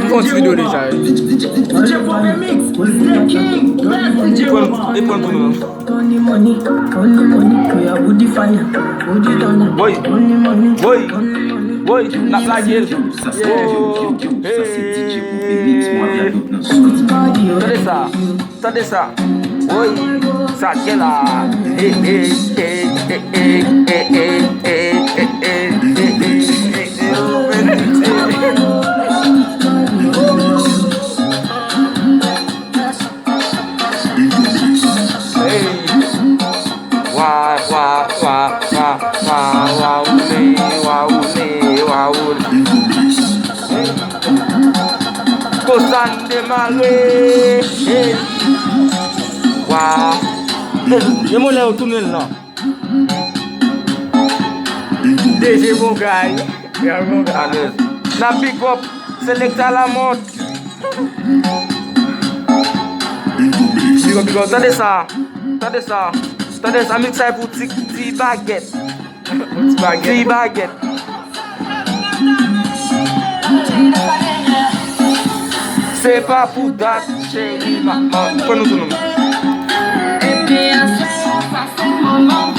Quantas vídeos ele já é? E quanto não? Oi, na plagueira. Cadê essa? Oi, saquela. Coçando de malé. Wow. E mulher o túnel não. DG bom guy. Na pick up, selecta la moto. Bigo, tade sa, mix aí pour ti baguette. Ti baguette. C'est pas pour date, chérie, maman. Quoi nous tournons? Et puis, à ce moment,